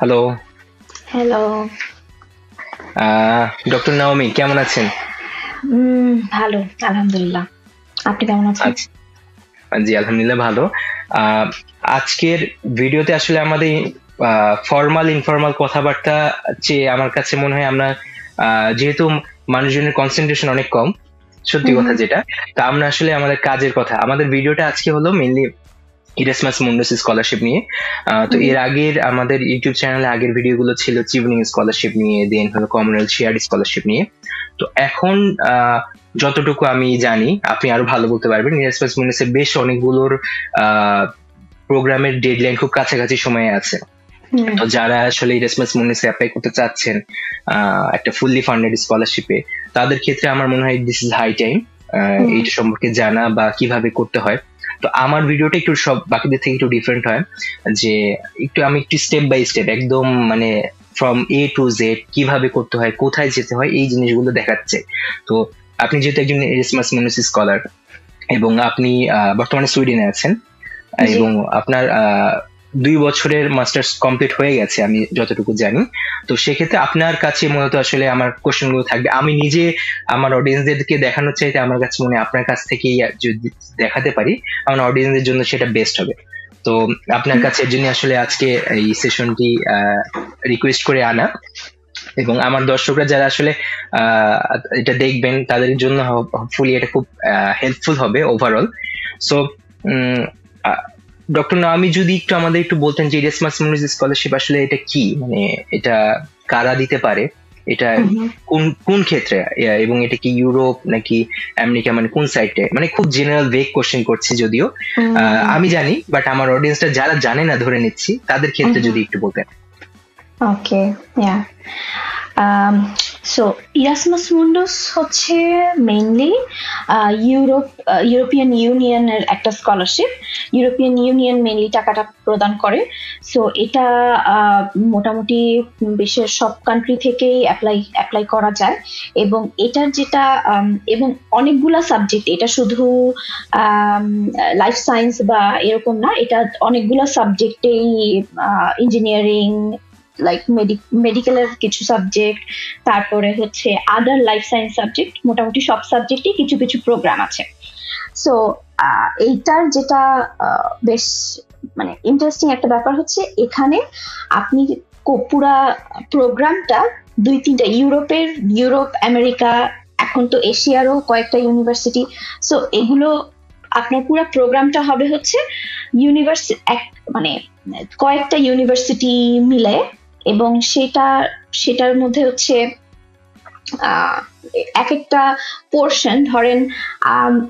Hello. Hello. Doctor Naomi কেমন আছেন? ভালো, আলহামদুলিল্লাহ। আপনি কেমন আছেন? আচ্ছা, জি আলহামদুলিল্লাহ ভালো। আহ, আজকের ভিডিওতে আসলে আমাদের ফর্মাল ইনফর্মাল কথাবার্তা চেয়ে আমার কাছে মনে হয় আমরা যেহেতু মানুষজনের কনসেন্ট্রেশন অনেক কম, সত্যি হুম, কথা হুম, যেটা, তা আমরা আসলে আমাদের কাজের কথা, আমাদের ভিডিওটা আজকে হলো মেইনলি ইরাসমাস মুন্ডাস স্কলারশিপ নিয়ে। তো হুম, এর আগের আমাদের ইউটিউব চ্যানেলে আগের ভিডিওগুলো ছিল চিভনিং স্কলারশিপ নিয়ে, দেন হলো কমনওয়েলথ শেয়ার্ড স্কলারশিপ নিয়ে। তো এখন যতটুকু আমি জানি, আপনি আরো ভালো বলতে পারবেন, ইরাসমাস মুন্ডাসের বেশ অনেকগুলোর প্রোগ্রামের ডেডলাইন খুব কাছাকাছি সময়ে আছে। হুম, তো যারা আসলে ইরাসমাস মুন্ডাসে অ্যাপ্লাই করতে চাচ্ছেন একটা ফুললি ফান্ডেড স্কলারশিপে, তাদের ক্ষেত্রে আমার মনে হয় দিস ইজ হাই টাইম হুম, এইটা সম্পর্কে জানা বা কিভাবে করতে হয়। তো আমার ভিডিওটা একটু সব বাকিদের থেকে একটু ডিফারেন্ট হয়, যে আমি একটু স্টেপ বাই স্টেপ একদম মানে ফ্রম এ টু জেড কিভাবে করতে হয়, কোথায় যেতে হয়, এই জিনিসগুলো দেখাচ্ছে। তো আপনি যেহেতু একজন এরিসমাস মুনিস স্কলার এবং আপনি বর্তমানে সুইডেনে আছেন, জি। এবং আপনার 2 বছরের মাস্টার্স কমপ্লিট হয়ে গেছে আমি যতটুকু জানি। তো সেক্ষেত্রে আপনার কাছে মূলত আসলে আমার কোশ্চেন গুলো থাকবে, আমি নিজে আমার অডিয়েন্সদেরকে দেখানোর চাইতে আমার কাছে মনে হয় আপনার কাছ থেকেই যদি দেখাতে পারি, আমার অডিয়েন্সদের জন্য সেটা বেস্ট হবে। তো আপনার কাছে এর জন্য আসলে আজকে এই সেশনটি রিকোয়েস্ট করে আনা, এবং আমার দর্শকরা যারা আসলে আহ, এটা দেখবেন তাদের জন্য হোপফুলি এটা খুব হেল্পফুল হবে ওভারঅল। সো ডক্টর নাওমি, যদি একটু আমাদের একটু বলতেন যে ইরাসমাস মুনিস স্কলারশিপ আসলে এটা কি, মানে এটা কারা দিতে পারে, এটা হুম, হুম, কোন কোন ক্ষেত্রে, এবং এটা কি ইউরোপ নাকি আমেরিকা, মানে কোন সাইটে, মানে খুব জেনারেল ভেগ কোশ্চেন করছি যদিও আমি জানি, বাট আমার অডিয়েন্সটা যারা জানে না ধরে নিচ্ছি, তাদের ক্ষেত্রে হুম, যদি একটু বলতেন। ওকে, ইয়া। আম সো ইরাসমাস মুন্ডাস হচ্ছে মেইনলি ইউরোপিয়ান ইউনিয়নের একটা স্কলারশিপ। ইউরোপিয়ান ইউনিয়ন মেইনলি টাকাটা প্রদান করে। সো এটা মোটামুটি বিশ্বের সব কান্ট্রি থেকেই অ্যাপ্লাই করা যায়। এবং এটার যেটা এবং অনেকগুলা সাবজেক্ট, এটা শুধু লাইফ সায়েন্স বা এরকম না, এটা অনেকগুলা সাবজেক্টেই, ইঞ্জিনিয়ারিং, লাইক মেডিকেলের কিছু সাবজেক্ট, তারপরে হচ্ছে আদার লাইফ সায়েন্স সাবজেক্ট, মোটামুটি সব সাবজেক্টে কিছু কিছু প্রোগ্রাম আছে। সো এইটার যেটা বেশ মানে ইন্টারেস্টিং একটা ব্যাপার হচ্ছে, এখানে আপনি পুরা প্রোগ্রামটা দুই তিনটা ইউরোপ, আমেরিকা, এখন তো এশিয়ারও কয়েকটা ইউনিভার্সিটি। সো এগুলো আপনার পুরো প্রোগ্রামটা হবে হচ্ছে ইউনিভার্সিটি, মানে কয়েকটা ইউনিভার্সিটি মিলে। এবং সেটার মধ্যে হচ্ছে আহ, এক একটা পোর্শন, ধরেন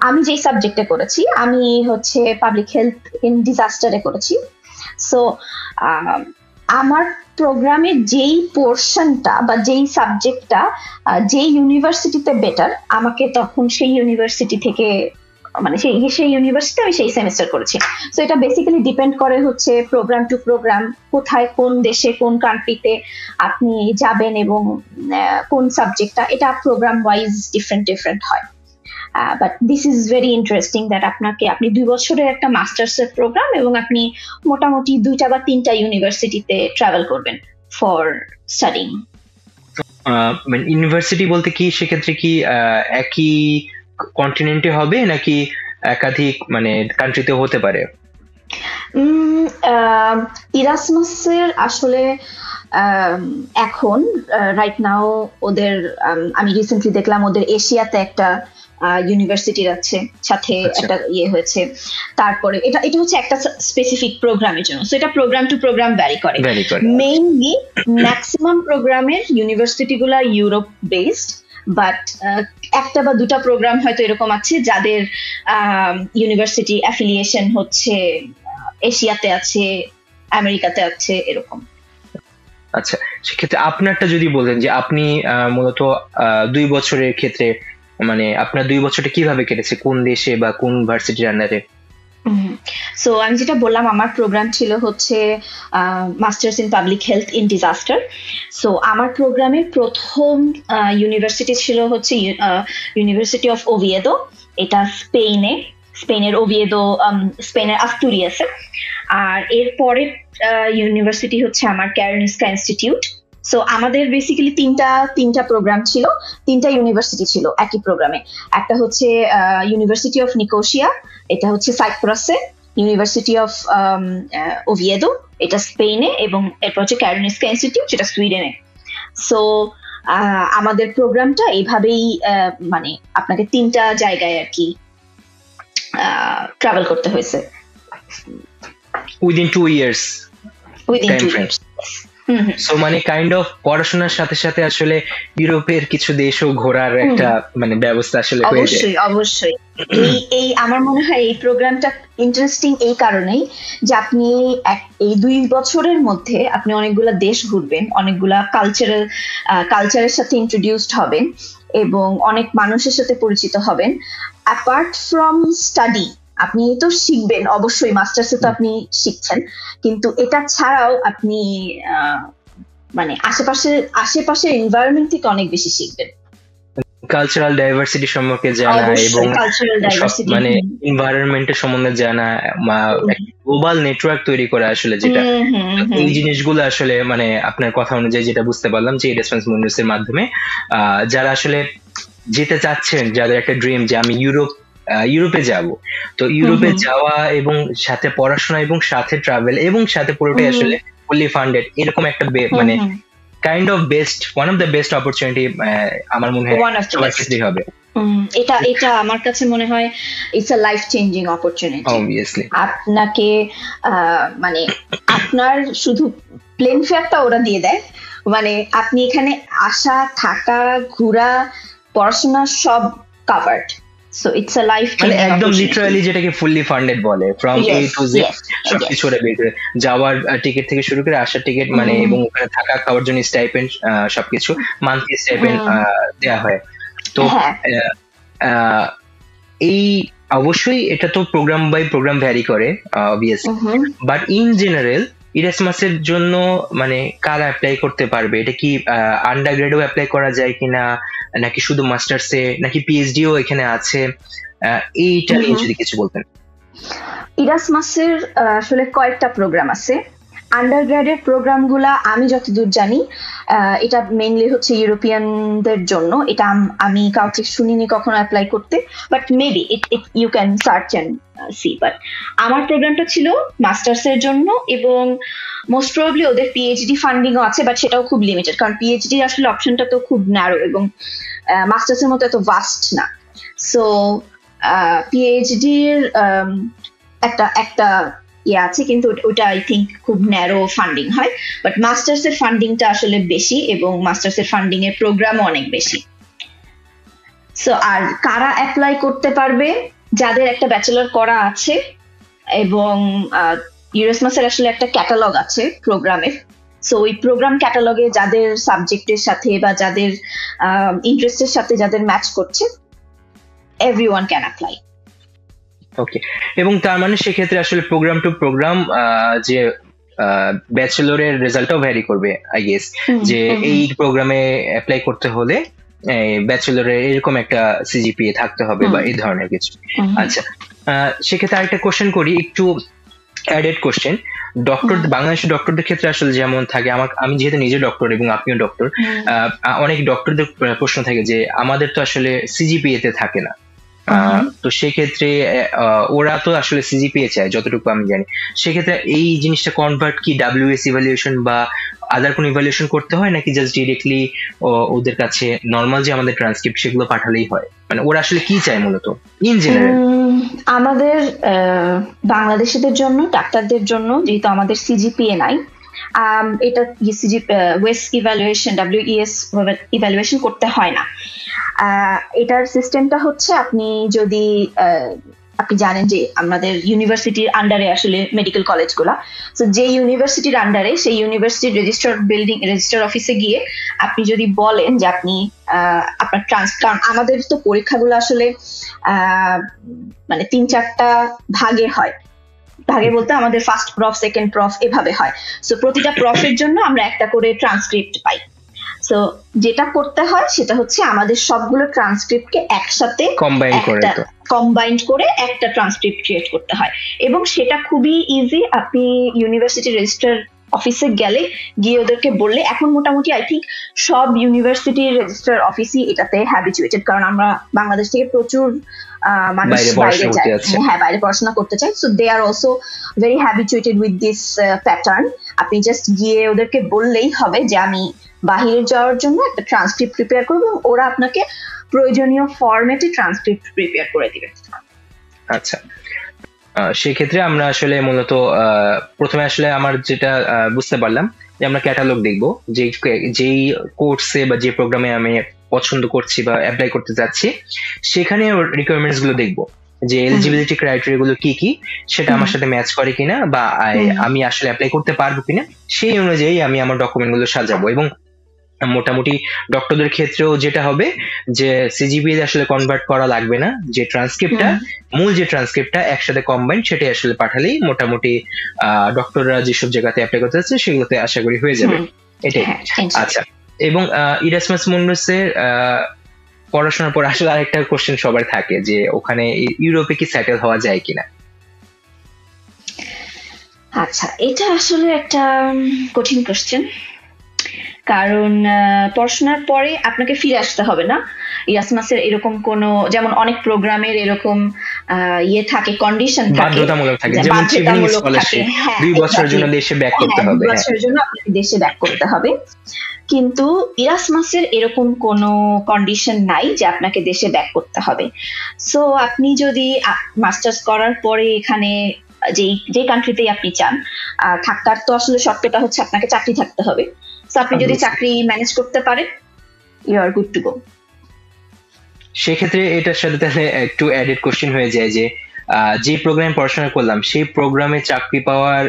আমি যেই সাবজেক্টে করেছি, আমি হচ্ছে পাবলিক হেলথ ইন ডিজাস্টারে করেছি। সো আমার প্রোগ্রামের যেই পোর্শনটা বা যেই সাবজেক্টটা যেই ইউনিভার্সিটিতে বেটার, আমাকে তখন সেই ইউনিভার্সিটি থেকে, মানে সেই ইউনিভার্সিটি আমি সেই সেমিস্টার করেছি। সো এটা বেসিক্যালি ডিপেন্ড করে হচ্ছে প্রোগ্রাম টু প্রোগ্রাম, কোথায় কোন দেশে কোন কান্ট্রিতে আপনি যাবেন, এবং কোন সাবজেক্টটা, এটা প্রোগ্রাম ওয়াইজ ডিফারেন্ট হয়। But this is very interesting that আপনি 2 বছরের একটা মাস্টার্স এর প্রোগ্রাম, এবং আপনি মোটামুটি 2টা বা 3টা ইউনিভার্সিটিতে ট্রাভেল করবেন ফর স্টাডিং। মানে ইউনিভার্সিটি বলতে কি সেক্ষেত্রে কি একই কন্টিনেন্টে হবে নাকি একাধিক মানে কান্ট্রিতে হতে পারে? ইরাসমাসের আসলে আম, এখন রাইট নাও ওদের, আমি রিসেন্টলি দেখলাম ওদের এশিয়াতে একটা ইউনিভার্সিটির আছে, সাথে আচ্ছা, একটা ইয়ে হয়েছে। তারপরে এটা এটা হচ্ছে একটা স্পেসিফিক প্রোগ্রামের জন্য, সো এটা প্রোগ্রাম টু প্রোগ্রাম ভ্যারি করে। ভ্যারি করে। মেইনলি ম্যাক্সিমাম প্রোগ্রামের ইউনিভার্সিটি গুলা ইউরোপ বেসড, বাট একটা বা দুটা প্রোগ্রাম হয়তো এরকম আছে যাদের ইউনিভার্সিটি অ্যাফিলিয়েশন হচ্ছে এশিয়াতে আছে, আমেরিকাতে আছে, এরকম। আচ্ছা, সেক্ষেত্রে আপনারটা যদি বলেন যে আপনি মূলত 2 বছরের ক্ষেত্রে, মানে আপনার 2 বছরটা কিভাবে কেটেছে, কোন দেশে বা কোন ভার্সিটির আন্ডারে? সো আমি যেটা বললাম, আমার প্রোগ্রাম ছিল হচ্ছে masters in public health in disaster. So আমার প্রোগ্রামের প্রথম ইউনিভার্সিটি ছিল হচ্ছে ইউনিভার্সিটি অফ ওভিয়েদো, এটা স্পেনে। স্পেনের ওভিয়েদো, স্পেনের আস্তুরিয়াসে। আর এরপরে ইউনিভার্সিটি হচ্ছে আমার ক্যারোলিনস্কা ইনস্টিটিউট। সো আমাদের বেসিক্যালি তিনটা প্রোগ্রাম ছিল, তিনটা ইউনিভার্সিটি ছিল একই প্রোগ্রামে। একটা হচ্ছে ইউনিভার্সিটি অফ নিকোসিয়া, এটা হচ্ছে সাইপ্রাসে, ইউনিভার্সিটি অফ ওভিয়েদো, এটা স্পেনে, এবং এরপর হচ্ছে ক্যারোলিনস্কা ইনস্টিটিউট, যেটা সুইডেনে। সো আমাদের প্রোগ্রামটা এইভাবেই মানে আপনাকে তিনটা জায়গায় আর কি ট্রাভেল করতে হয়েছে within 2 years within time 2 frame. years। So মানে কাইন্ড অফ পড়াশোনার সাথে সাথে আসলে ইউরোপের কিছু দেশও ঘোরার একটা মানে ব্যবস্থা আসলে হয়ে যায়। অবশ্যই অবশ্যই। এই আমার মনে হয় এই প্রোগ্রামটা ইন্টারেস্টিং এই কারণেই যে আপনি এই 2 বছরের মধ্যে আপনি অনেকগুলা দেশ ঘুরবেন, অনেকগুলা কালচারের সাথে ইন্ট্রোডিউসড হবেন এবং অনেক মানুষের সাথে পরিচিত হবেন। অ্যাপার্ট ফ্রম স্টাডি আপনি তো শিখবেন অবশ্যই, মাস্টার্সে তো আপনি শিখছেন, কিন্তু এটা ছাড়াও আপনি মানে আশেপাশের এনভায়রনমেন্ট থেকে অনেক বেশি শিখবেন। কালচারাল ডাইভার্সিটি সম্পর্কে জানা এবং মানে এনভায়রনমেন্টের সম্বন্ধে জানা, গ্লোবাল নেটওয়ার্ক তৈরি করা আসলে, যেটা এই জিনিসগুলো আসলে মানে আপনার কথা অনুযায়ী যেটা বুঝতে পারলাম যে এরাসমাস মুন্ডাসের মাধ্যমে যারা আসলে যেতে চাচ্ছেন, যাদের একটা ড্রিম যে আমি ইউরোপে যাব, তো ইউরোপে যাওয়া এবং সাথে পড়াশোনা এবং সাথে ট্রাভেল এবং সাথে পুরোটাই আসলে ফুলি ফান্ডেড, এরকম একটা মানে kind of one of the best opportunity আমার মনে হয় সবার ক্ষেত্রেই হবে। এটা আমার কাছে মনে হয় it's a life changing opportunity. Obviously আপনাকে মানে আপনার শুধু প্লেন ফেয়ারটা ওরা দিয়ে দেয়, মানে আপনি এখানে আসা, থাকা, ঘোরা, পড়াশোনা সব covered. So it's a life মানে একদম লিটারালি যেটাকে ফুললি ফান্ডেড বলে, ফ্রম এ টু জেড সবকিছু ওরা বের করে, যাওয়ার টিকিট থেকে শুরু করে আসার টিকিট মানে, এবং ওখানে থাকা খাওয়ার জন্য স্টাইপেন্ড, সবকিছু মান্থলি স্টাইপেন্ড দেওয়া হয়। তো এই অবশ্যই এটা তো প্রোগ্রাম বাই প্রোগ্রাম ভ্যারি করে অবভিয়াসলি, বাট ইন জেনারেল ইরাসমাসের জন্য মানে কারা অ্যাপ্লাই করতে পারবে? এটা কি আন্ডার গ্রেডও অ্যাপ্লাই করা যায় কিনা, নাকি শুধু মাস্টার্সে, নাকি পিএইচডিও এখানে আছে? এইটা নিয়ে যদি কিছু বলতেন। ইরাসমাসের আসলে কয়েকটা প্রোগ্রাম আছে। আন্ডারগ্রেডের প্রোগ্রামগুলা আমি যতদূর জানি এটা মেইনলি হচ্ছে ইউরোপিয়ানদের জন্য। এটা আমি কাউকে শুনিনি কখনো অ্যাপ্লাই করতে, but maybe you can search and see. But আমার প্রোগ্রামটা ছিল মাস্টার্সের জন্য, এবং মোস্ট প্রবাবলি ওদের পিএইচডি ফান্ডিংও আছে, বাট সেটাও খুব লিমিটেড, কারণ পিএইচডি আসলে অপশনটা তো খুব ন্যারো এবং মাস্টার্সের মতো এত ভাস্ট না। সো পিএইচডির একটা আছে, কিন্তু ওটা আই থিঙ্ক খুব ন্যারো ফান্ডিং হয়, বাট মাস্টার্স এর ফান্ডিংটা আসলে বেশি, এবং মাস্টার্স এর ফান্ডিং এর প্রোগ্রামও অনেক বেশি। সো আর কারা অ্যাপ্লাই করতে পারবে? যাদের একটা ব্যাচেলর করা আছে, এবং ইরাসমাসের আসলে একটা ক্যাটালগ আছে প্রোগ্রামের। সো ওই প্রোগ্রাম ক্যাটালগে যাদের সাবজেক্টের সাথে বা যাদের ইন্টারেস্টের সাথে যাদের ম্যাচ করছে, এভরিওয়ান ক্যান অ্যাপ্লাই। ওকে, এবং তার মানে সেক্ষেত্রে আসলে প্রোগ্রাম টু প্রোগ্রাম যে ব্যাচেলরের রেজাল্টও ভ্যারি করবে আই গেস, যে এই প্রোগ্রামে অ্যাপ্লাই করতে হলে ব্যাচেলরের এরকম একটা সিজিপিএ থাকতে হবে বা এই ধরনের কিছু। আচ্ছা, সেক্ষেত্রে আরেকটা কোশ্চেন করি, একটু অ্যাডেড কোশ্চেন। ডক্টর, বাংলাদেশের ডক্টরদের ক্ষেত্রে আসলে যেমন থাকে, আমি যেহেতু নিজে ডক্টর এবং আপনিও ডক্টর, অনেক ডক্টরদের প্রশ্ন থাকে যে আমাদের তো আসলে সিজিপিএ তে থাকে না, তো সেক্ষেত্রে ওরা তো আসলে সিজিপিএ চায় যতটুকু আমি জানি। সেক্ষেত্রে এই জিনিসটা কনভার্ট কি ডাব্লিউএস ইভ্যালুয়েশন বা আদার কোন ইভ্যালুয়েশন করতে হয়, নাকি জাস্ট ডিরেক্টলি ওদের কাছে নর্মাল যে আমাদের ট্রান্সক্রিপ্ট সেগুলো পাঠালেই হয়? মানে ওরা আসলে কি চায় মূলত ইন জেনারেল? আমাদের বাংলাদেশিদের জন্য, ডাক্তারদের জন্য, যেহেতু আমাদের সিজিপিএ নাই, এটা ওয়েস ইভ্যালুয়েশন, ডাব্লিউইএস ইভ্যালুয়েশন করতে হয় না। এটার সিস্টেমটা হচ্ছে, আপনি জানেন যে আমাদের ইউনিভার্সিটির আন্ডারে আসলে মেডিকেল কলেজগুলা, তো যে ইউনিভার্সিটির আন্ডারে, সেই ইউনিভার্সিটির রেজিস্টার অফিসে গিয়ে আপনি যদি বলেন যে আপনি আপনার কারণ আমাদের তো পরীক্ষাগুলো আসলে মানে 3-4টা ভাগে হয়। ভাগে বলতে আমাদের ফার্স্ট প্রফ, সেকেন্ড প্রফ এভাবে হয়। সো প্রতিটা প্রফের জন্য আমরা একটা করে ট্রান্সক্রিপ্ট পাই। সো যেটা করতে হয় সেটা হচ্ছে আমাদের সবগুলো ট্রান্সক্রিপ্টকে একসাথে কম্বাইন্ড করে একটা ট্রান্সক্রিপ্ট ক্রিয়েট করতে হয়, এবং সেটা খুবই ইজি। আপনি ইউনিভার্সিটি রেজিস্ট্রার অফিসে গিয়ে ওদেরকে বললে, এখন মোটামুটি আই থিঙ্ক সব ইউনিভার্সিটির রেজিস্ট্রার অফিসই এটাতে হ্যাবিচুয়েটেড, কারণ আমরা বাংলাদেশ থেকে প্রচুর মানুষ বাইরে যায়, হ্যাঁ বাইরে পড়াশোনা করতে চায়। So they are also very habituated with this pattern. আপনি জাস্ট গিয়ে ওদেরকে বললেই হবে যে আমি বাহিরে যাওয়ার জন্য একটা ট্রান্সক্রিপ্ট প্রিপেয়ার করবো, এবং ওরা আপনাকে প্রয়োজনীয় ফরম্যাটে ট্রান্সক্রিপ্ট প্রিপেয়ার করে দিবে। আচ্ছা, সেক্ষেত্রে আমরা আসলে মূলত প্রথমে আসলে আমার যেটা বুঝতে পারলাম যে আমরা ক্যাটালগ দেখবো, যেই কোর্সে বা যে প্রোগ্রামে আমি পছন্দ করছি বা অ্যাপ্লাই করতে যাচ্ছি, সেখানে রিকোয়ারমেন্টস গুলো দেখবো যে এলিজিবিলিটি ক্রাইটেরিয়া গুলো কি কি, সেটা আমার সাথে ম্যাচ করে কিনা বা আমি আসলে অ্যাপ্লাই করতে পারবো কিনা, সেই অনুযায়ী আমি আমার ডকুমেন্ট গুলো সাজাবো। এবং মোটামুটি ডক্টরদের ক্ষেত্রেও যেটা হবে যে সিজিপিএ আসলে কনভার্ট করা লাগবে না, যে ট্রান্সক্রিপ্টটা মূল যে ট্রান্সক্রিপ্টটা একসাথে কম্বাইন সেটাই আসলে পাঠালেই মোটামুটি ডক্টররা যেসব জায়গাতে অ্যাপ্লাই করতে যাচ্ছে সেগুলোতে আশা করি হয়ে যাবে, এটাই। আচ্ছা, এবং ইরাসমাস মুন্ডাসের পড়াশোনার পর আসলে আরেকটা কোশ্চেন সবার থাকে যে ওখানে ইউরোপে কি সেটেল হওয়া যায় কিনা। আচ্ছা, এটা আসলে একটা কঠিন কোশ্চেন, কারণ পড়াশোনার পরে আপনাকে ফিরে আসতে হবে না। ইরাসমাসের এরকম কোনো, যেমন অনেক প্রোগ্রামের এরকম ইয়ে থাকে, কন্ডিশন থাকে, বাধ্যতামূলক থাকে, যেমন চেভিং স্কলারশিপ 2 বছরের জন্য দেশে ব্যাক করতে হবে, 2 বছরের জন্য আপনাকে দেশে ব্যাক করতে হবে। কিন্তু ইরাসমাসের এরকম কোনো কন্ডিশন নাই যে আপনাকে দেশে ব্যাক করতে হবে। সো আপনি যদি মাস্টার্স করার পরে এখানে যে কান্ট্রিতেই আপনি চান থাকার, তো আসলে শর্তটা হচ্ছে আপনাকে চাকরি থাকতে হবে। সো আপনি যদি চাকরি ম্যানেজ করতে পারেন, you are good to go. সেক্ষেত্রে এটার সাথে তাহলে একটু অ্যাডেড কোশ্চেন হয়ে যায় যে যে প্রোগ্রামে পড়াশোনা করলাম সেই প্রোগ্রামে চাকরি পাওয়ার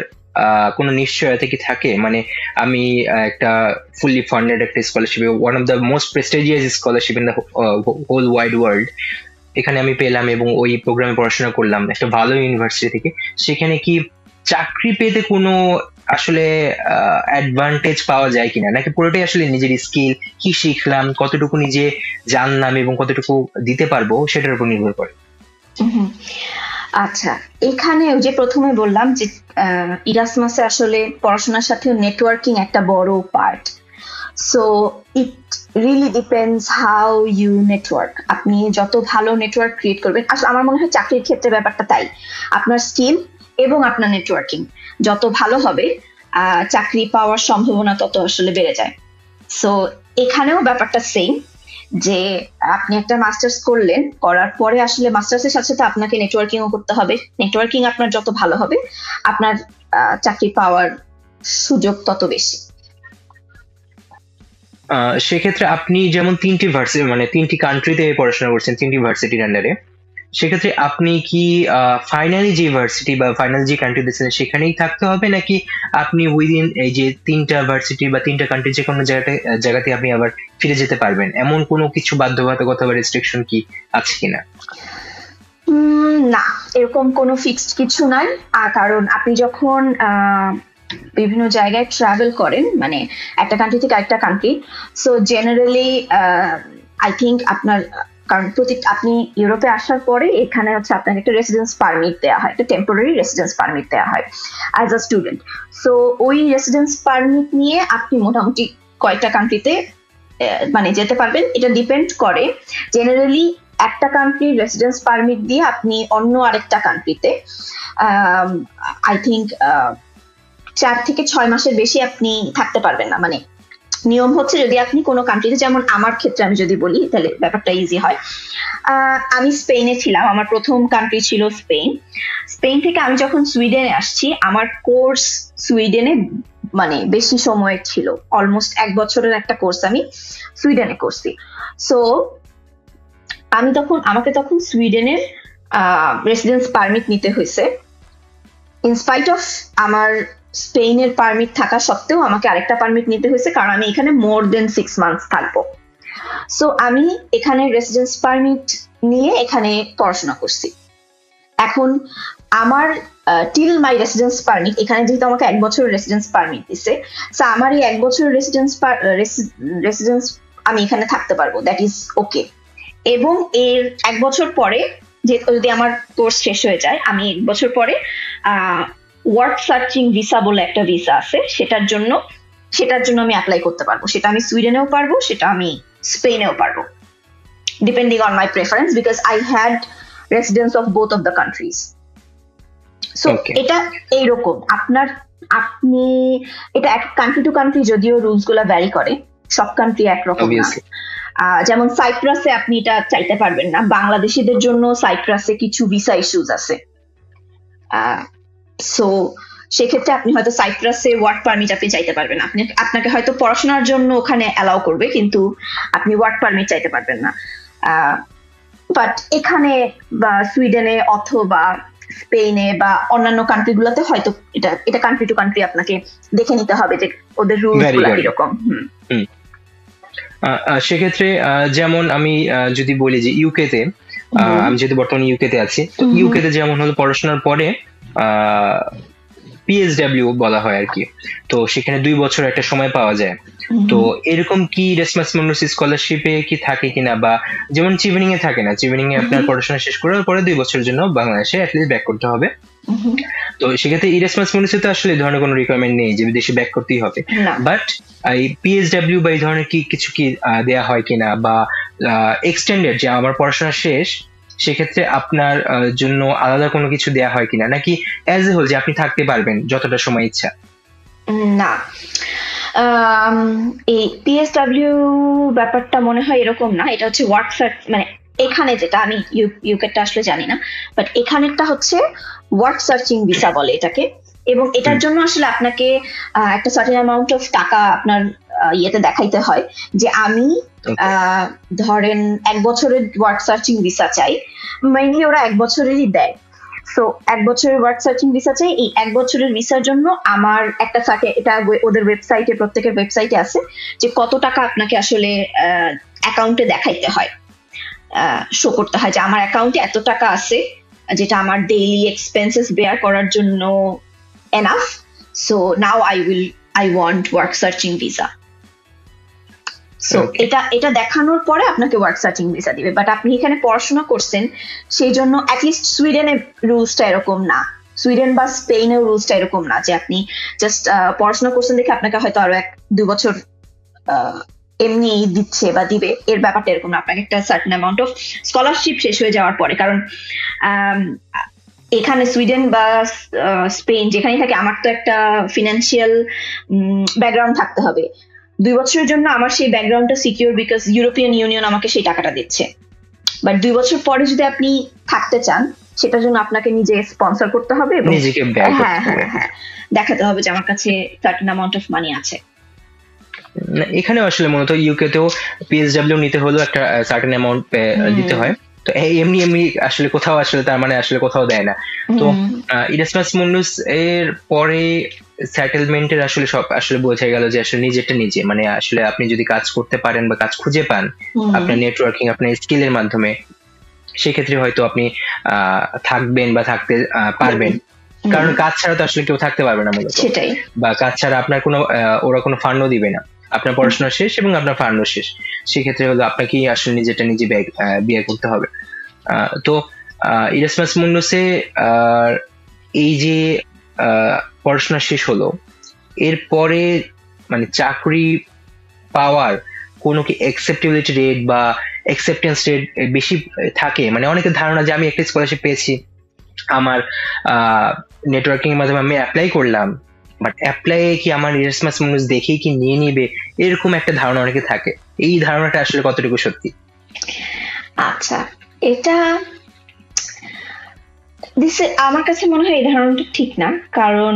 কোনো নিশ্চয়তা কি থাকে? মানে আমি একটা ফুললি ফান্ডেড একটা scholarship, one of the most prestigious scholarship in the whole wide world, এখানে আমি পেলাম এবং ওই প্রোগ্রামে পড়াশোনা করলাম একটা ভালো ইউনিভার্সিটি থেকে, সেখানে কি চাকরি পেতে কোনো আসলে অ্যাডভান্টেজ পাওয়া যায় কিনা, নাকি পুরোটাই আসলে নিজের স্কিল, কি শিখলাম, কতটুকু নিজে জানলাম এবং কতটুকু দিতে পারবো সেটার উপর নির্ভর করে? আচ্ছা, এখানে যে প্রথমে বললাম যে ইরাসমাসে আসলে পড়াশোনার সাথে নেটওয়ার্কিং একটা বড় part. So it really depends how you network. আপনি যত ভালো নেটওয়ার্ক ক্রিয়েট করবেন, আসলে আমার মনে হয় চাকরির ক্ষেত্রে ব্যাপারটা তাই, আপনার স্কিল এবং আপনার নেটওয়ার্কিং যত ভালো হবে চাকরি পাওয়ার সম্ভাবনা তত আসলে বেড়ে যায়। সো এখানেও ব্যাপারটা সেম, যে আপনি একটা মাস্টার্স করলেন, করার পরে আসলে মাস্টার্সের সাথে সাথে আপনাকে নেটওয়ার্কিংও করতে হবে। নেটওয়ার্কিং আপনার যত ভালো হবে আপনার চাকরি পাওয়ার সুযোগ তত বেশি। সেক্ষেত্রে আপনি যেমন 3টি ভার্সিটি, মানে 3টি কান্ট্রিতে পড়াশোনা করছেন 3টি ভার্সিটির আন্ডারে, সেক্ষেত্রে আপনি কি ফাইনালি যে ভার্সিটি বা ফাইনাল যে কান্ট্রি দিচ্ছেন সেখানেই থাকতে হবে, নাকি আপনি উইদিন এই যে 3টা ভার্সিটি বা 3টা কান্ট্রি যে কোনো জায়গাতে আপনি আবার ফিরে যেতে পারবেন, এমন কোনো কিছু বাধ্যবাধকতা বা রেস্ট্রিকশন কি আছে কিনা? না, এরকম কোনো ফিক্সড কিছু নাই। কারণ আপনি যখন বিভিন্ন জায়গায় ট্রাভেল করেন, মানে একটা কান্ট্রি থেকে আরেকটা country, so generally I think আপনার, কারণ আপনি ইউরোপে আসার পরে এখানে হচ্ছে আপনাকে একটা রেসিডেন্স পারমিট দেওয়া হয়, একটা টেম্পোরারি রেসিডেন্স পারমিট দেওয়া হয় অ্যাজ আ স্টুডেন্ট। সো ওই রেসিডেন্স পারমিট নিয়ে আপনি মোটামুটি কয়েকটা কান্ট্রিতে মানে যেতে পারবেন। এটা ডিপেন্ড করে, জেনারেলি একটা কান্ট্রির রেসিডেন্স পারমিট দিয়ে আপনি অন্য আরেকটা কান্ট্রিতে আই থিঙ্ক 4 থেকে 6 মাসের বেশি আপনি থাকতে পারবেন না। মানে নিয়ম হচ্ছে, যদি আপনি কোনো কান্ট্রিতে, যেমন আমার ক্ষেত্রে আমি যদি বলি তাহলে ব্যাপারটা ইজি হয়। আমি স্পেনে ছিলাম, আমার প্রথম কান্ট্রি ছিল স্পেন। স্পেন থেকে আমি যখন সুইডেনে আসছি, আমার কোর্স সুইডেনে মানে বেশি সময়ের ছিল, অলমোস্ট 1 বছরের একটা কোর্স আমি সুইডেনে করছি। সো আমাকে তখন সুইডেনের রেসিডেন্স পারমিট নিতে হয়েছে। ইনস্পাইট অফ আমার স্পেনের পারমিট থাকা সত্ত্বেও আমাকে আরেকটা পারমিট নিতে হয়েছে, কারণ আমি এখানে মোর দেন 6 মান্থস থাকবো। সো আমি এখানে রেসিডেন্স পারমিট নিয়ে এখানে পড়াশোনা করছি। এখন আমার টিল মাই রেসিডেন্স পারমিট, এখানে যেহেতু আমাকে 1 বছরের রেসিডেন্স পারমিট দিছে, সো আমার এই 1 বছরের রেসিডেন্স আমি এখানে থাকতে পারবো, দ্যাট ইজ ওকে। এবং এর 1 বছর পরে যদি আমার কোর্স শেষ হয়ে যায়, আমি 1 বছর পরে ওয়ার্ক সার্চিং ভিসা বলে একটা ভিসা আছে, সেটার জন্য আমি অ্যাপ্লাই করতে পারবো। সেটা আমি সুইডেনেও পারবো, সেটা আমি স্পেনেও পারবো, depending on my preference, because I had residence of both of the countries. So এটা এইরকম আপনি এটা এক কান্ট্রি টু কান্ট্রি যদিও রুলস গুলা ভ্যারি করে, সব কান্ট্রি একরকম না। যেমন সাইপ্রাসে আপনি এটা চাইতে পারবেন না, বাংলাদেশিদের জন্য সাইপ্রাসে কিছু ভিসা ইস্যুস আছে। সো সেক্ষেত্রে আপনি হয়তো সাইপ্রাসে ওয়ার্ক পারমিট আপনি চাইতে পারবেন না, আপনাকে হয়তো পড়াশোনার জন্য ওখানে অ্যালাউ করবে, কিন্তু আপনি ওয়ার্ক পারমিট চাইতে পারবেন না। বাট এখানে বা সুইডেনে অথবা স্পেনে বা অন্যান্য কান্ট্রিগুলোতে হয়তো এটা কান্ট্রি টু কান্ট্রি আপনাকে দেখে নিতে হবে যে ওদের রুলস গুলো কিরকম। সেক্ষেত্রে যেমন আমি যদি বলি যে ইউকেতে, আমি যেহেতু বর্তমানে ইউকেতে আছি, তো ইউকেতে যেমন হলো পড়াশোনার পরে পিএসডব্লিউ বলা হয় আর কি, তো সেখানে 2 বছর একটা সময় পাওয়া যায়। তো এরকম কি ইরাসমাস মুন্ডাস স্কলারশিপে কি থাকে কিনা, বা যেমন চিভেনিং এ থাকে না, চিভেনিং এ আপনার পড়াশোনা শেষ করার পরে 2 বছরের জন্য বাংলাদেশে অ্যাটলিস্ট ব্যাক করতে হবে। তো সেক্ষেত্রে ইরাসমাস মুন্ডাসে তো আসলে এই ধরনের কোনো রিকোয়ারমেন্ট নেই যে বিদেশে ব্যাক করতেই হবে, বাট এই পিএসডব্লিউ বা এই ধরনের কিছু কি দেয়া হয় কিনা, বা এক্সটেন্ডেড যে আমার পড়াশোনা শেষ সেক্ষেত্রে আপনার জন্য আলাদা কোনো কিছু দেয়া হয় কিনা, নাকি অ্যাজ এ হোল যে আপনি থাকতে পারবেন যতটা সময় ইচ্ছা? না, এই পিএসডব্লিউ ব্যাপারটা মনে হয় এরকম না, এটা হচ্ছে ওয়ার্ক সার্চ, মানে এখানে যেটা আমি ইউকেটা আসলে জানি না, বাট এখানেরটা হচ্ছে ওয়ার্ক সার্চিং ভিসা বলে এটাকে। এবং এটার জন্য আসলে আপনাকে একটা সার্টেন অ্যামাউন্ট অফ টাকা আপনার ইয়েতে দেখাইতে হয় যে আমি ধরেন 1 বছরের ওয়ার্ক সার্চিং ভিসা চাই, মেইনলি ওরা 1 বছরেরই দেয়। সো 1 বছরের ওয়ার্ক সার্চিং ভিসা চাই, এই 1 বছরের ভিসার জন্য আমার একটা এটা ওদের ওয়েবসাইটে, প্রত্যেকের ওয়েবসাইটে আছে যে কত টাকা আপনাকে আসলে অ্যাকাউন্টে দেখাইতে হয়, শো করতে হয় যে আমার অ্যাকাউন্টে এত টাকা আছে যেটা আমার ডেইলি এক্সপেন্সেস বেয়ার করার জন্য enough, so now I want work searching visa. So এটা দেখানোর পরে আপনাকে ওয়ার্ক সার্চিং ভিসা দিবে। বাট আপনি এখানে পড়াশোনা করছেন সেই জন্য অ্যাটলিস্ট সুইডেনের রুলসটা এরকম না, সুইডেন বা স্পেনের রুলসটা এরকম না যে আপনি জাস্ট পড়াশোনা করছেন দেখে আপনাকে হয়তো আরো 1-2 বছর এমনি দিচ্ছে বা দিবে, এর ব্যাপারটা এরকম না। আপনাকে একটা সার্টেন অ্যামাউন্ট অফ স্কলারশিপ শেষ হয়ে যাওয়ার পরে, কারণ এখানে সুইডেন বা স্পেন যেখানেই থাকে আমার তো একটা ফিনান্সিয়াল ব্যাকগ্রাউন্ড থাকতে হবে। 2 বছরের জন্য আমার সেই ব্যাকগ্রাউন্ডটা সিকিউর, বিকজ ইউরোপিয়ান ইউনিয়ন আমাকে সেই টাকাটা দিচ্ছে। বাট 2 বছর পরে যদি আপনি থাকতে চান, সেটার জন্য আপনাকে নিজে স্পন্সর করতে হবে এবং হ্যাঁ দেখাতে হবে যে আমার কাছে সার্টেন অ্যামাউন্ট অফ মানি আছে। এখানে আসলে মূলত ইউকেতেও পিএসডব্লিউ নিতে হলেও একটা সার্টেন অ্যামাউন্ট দিতে হয়, তো এমনি আসলে কোথাও আসলে তার মানে আসলে কোথাও দেয় না। তো ইরাসমাস মুন্ডাস এর পরে সেটেলমেন্টের আসলে সব আসলে বোঝা গেল যে আসলে নিজেরটা নিজে, মানে আসলে আপনি যদি কাজ করতে পারেন বা কাজ খুঁজে পান আপনার নেটওয়ার্কিং, আপনার স্কিলের মাধ্যমে, সেক্ষেত্রে হয়তো আপনি থাকবেন বা থাকতে পারবেন, কারণ কাজ ছাড়া তো আসলে কেউ থাকতে পারবে না মূলত, বা কাজ ছাড়া আপনার কোনো ওরা কোনো ফান্ডও দিবে না, আপনার পড়াশোনা শেষ এবং আপনার ফান্ডও শেষ, সেক্ষেত্রে হলো আপনাকেই আসলে নিজেটা নিজে বিয়ে করতে হবে। তো ইরাসমাস মুন্ডাসে এই যে পড়াশোনা শেষ হলো, এরপরে মানে চাকরি পাওয়ার কোনো কি অ্যাকসেপ্টেবিলিটি রেট বা অ্যাকসেপ্টেন্স রেট বেশি থাকে? মানে অনেকের ধারণা যে আমি একটা স্কলারশিপ পেয়েছি, আমার নেটওয়ার্কিং এর মাধ্যমে আমি অ্যাপ্লাই করলাম, বাট অ্যাপ্লাই কি আমার ইরাসমাস মুন্ডাস দেখেই কি নিয়ে নিবে, এরকম একটা ধারণা অনেকে থাকে। এই ধারণাটা আসলে কতটুকু সত্যি? আচ্ছা, এটা আমার কাছে মনে হয় এই ধারণাটা ঠিক না, কারণ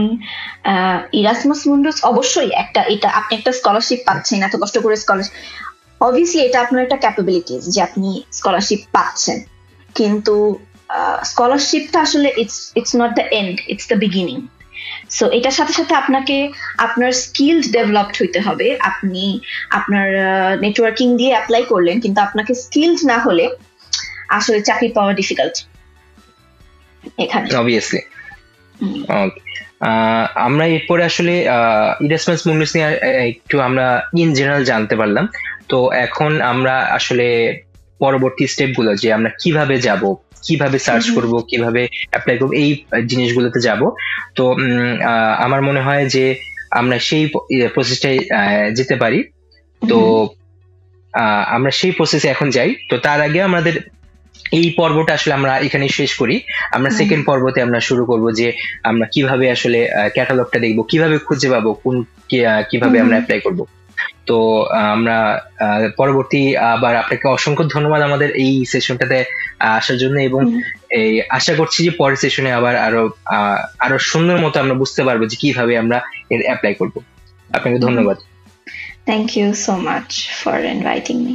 ইরাসমাস মুন্ডাস অবশ্যই এটা আপনি একটা স্কলারশিপ পাচ্ছেন, এত কষ্ট করে স্কলারশিপ, অবভিয়াসলি এটা আপনার একটা ক্যাপাবিলিটিস যে আপনি স্কলারশিপ পাচ্ছেন, কিন্তু স্কলারশিপটা আসলে it's not the end, it's the beginning. So এটার সাথে সাথে আপনাকে আপনার স্কিলড ডেভেলপড হইতে হবে। আপনি আপনার নেটওয়ার্কিং দিয়ে অ্যাপ্লাই করলেন, কিন্তু আপনাকে স্কিলড না হলে আসলে চাকরি পাওয়া ডিফিকাল্ট এখানে, অবভিয়াসলি। Okay. আমরা এরপরে আসলে ইরাসমাস মুন্ডাস নিয়ে একটু আমরা ইন জেনারেল জানতে পারলাম। তো এখন আমরা আসলে পরবর্তী স্টেপ গুলো, যে আমরা কিভাবে যাব, কিভাবে সার্চ করব, কিভাবে অ্যাপ্লাই করব, এই জিনিসগুলোতে যাব। তো আমার মনে হয় যে আমরা সেই প্রসেসটাই যেতে পারি। তো আমরা সেই প্রসেসে এখন যাই। তো তার আগে আমাদের এই পর্বটা আসলে আমরা এখানে শেষ করি। আমরা সেকেন্ড পর্বতে আমরা শুরু করব যে আমরা কিভাবে আসলে ক্যাটালগটা দেখব, কিভাবে খুঁজে পাবো, কিভাবে আমরা অ্যাপ্লাই করব। তো আমরা পরবর্তী আবার আপনাকে অসংখ্য ধন্যবাদ আমাদের এই সেশনটাতে আসার জন্য, এবং এই আশা করছি যে পরের সেশনে আবার আরো সুন্দর মতো আমরা বুঝতে পারবো যে কিভাবে আমরা এর অ্যাপ্লাই করব। আপনাকে ধন্যবাদ। Thank you so much for inviting me.